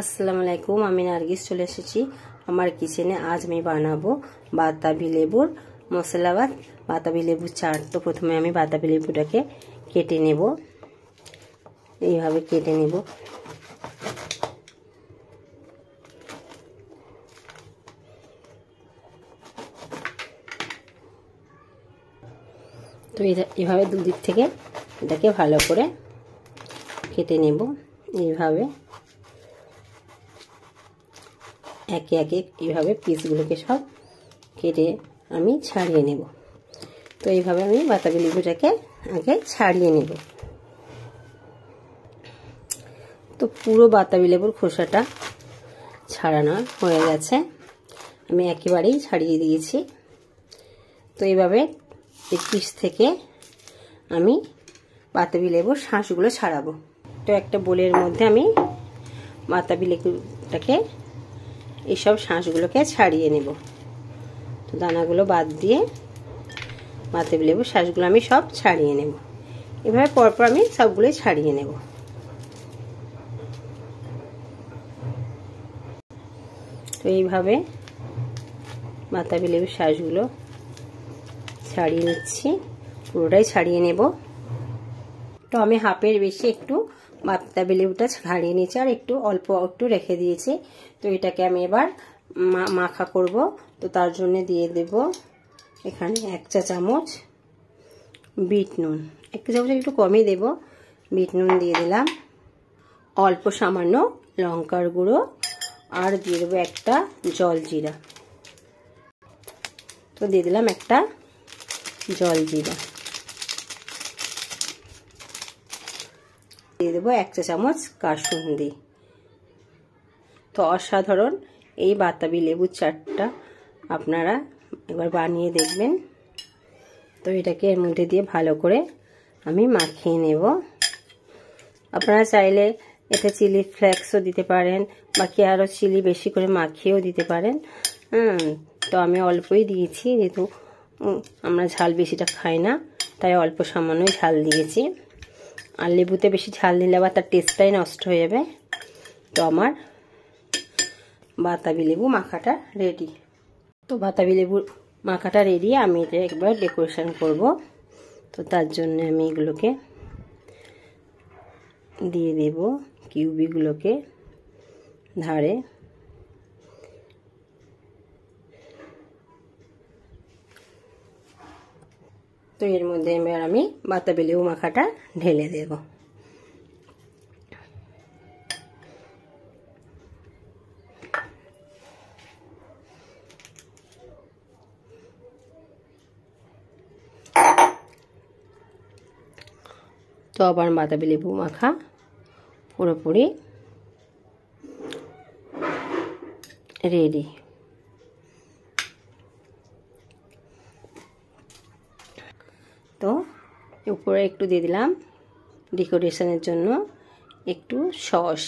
আসসালামু আলাইকুম, আমি নার্গিস চলে এসেছি আমার কিচেনে। আজ আমি বানাবো বাতাবি লেবুর মশলাবাদ, বাতাবি লেবুর চাট। তো প্রথমে আমি বাতাবি লেবুটাকে কেটে নেব, এইভাবে কেটে নেব। তো এইভাবে দুদিক থেকে এটাকে ভালো করে কেটে নেব। এইভাবে একে একে এইভাবে পিসগুলোকে সব কেটে আমি ছাড়িয়ে নেব। তো এইভাবে আমি বাতাবি লেবুটাকে আগে ছাড়িয়ে নেব। তো পুরো বাতাবি লেবুর খোসাটা ছাড়ানো হয়ে গেছে, আমি একেবারেই ছাড়িয়ে দিয়েছি। তো এইভাবে এই পিস থেকে আমি বাতাবি লেবুর শাঁসগুলো ছাড়াবো। তো একটা বোলের মধ্যে আমি বাতাবি লেবুটাকে এইসব শাঁসগুলোকে ছাড়িয়ে নেব। তো দানাগুলো বাদ দিয়ে বাতাবি লেবুর শাঁসগুলো আমি সব ছাড়িয়ে নেব। এভাবে পরপর আমি সবগুলোই ছাড়িয়ে নেব। তো এইভাবে বাতাবি লেবুর শাঁসগুলো ছাড়িয়ে নিচ্ছি, পুরোটাই ছাড়িয়ে নেব। তো আমি হাফের বেশি একটু বাতাবি লেবুটা ছাড়িয়ে নিয়েছি, আর অল্প একটু রেখে দিয়েছি। তো এটাকে আমি এবার মাখা করব। তো তার জন্য দিয়ে দেব এখানে 1 চা চামচ বিট নুন, 1 চা চামচ একটু কমই দেব। বিট নুন দিয়ে দিলাম, অল্প সামান্য লঙ্কার গুঁড়ো, আর দিয়ে দেবো একটা জলজিরা। তো দিয়ে দিলাম একটা জলজিরা, দিয়ে দেবো 1 চা চামচ কাসুন্দি। তো অসাধারণ এই বাতাবি লেবুর চাটটা আপনারা একবার বানিয়ে দেখবেন। তো এটাকে এর মধ্যে দিয়ে ভালো করে আমি মাখিয়ে নেব। আপনারা চাইলে এতে চিলি ফ্লেক্সও দিতে পারেন, বাকি আরও চিলি বেশি করে মাখিয়েও দিতে পারেন। তো আমি অল্পই দিয়েছি, যেহেতু আমরা ঝাল বেশিটা খাই না, তাই অল্প সামান্যই ঝাল দিয়েছি। আর লেবুতে বেশি ঝাল দিলে আবার তার টেস্টটাই নষ্ট হয়ে যাবে। তো আমার বাতাবি লেবু মাখাটা রেডি। তো বাতাবি লেবুর মাখাটা রেডি, আমি এটা একবার ডেকোরেশন করব। তো তার জন্য আমি এগুলোকে দিয়ে দেব, কিউবিগুলোকে ধারে। তো এর মধ্যে এবার আমি বাতাবি লেবু মাখাটা ঢেলে দেব। তো আবার বাতাবি লেবু মাখা পুরোপুরি রেডি। তো উপরে একটু দিয়ে দিলাম ডেকোরেশনের জন্য একটু সস।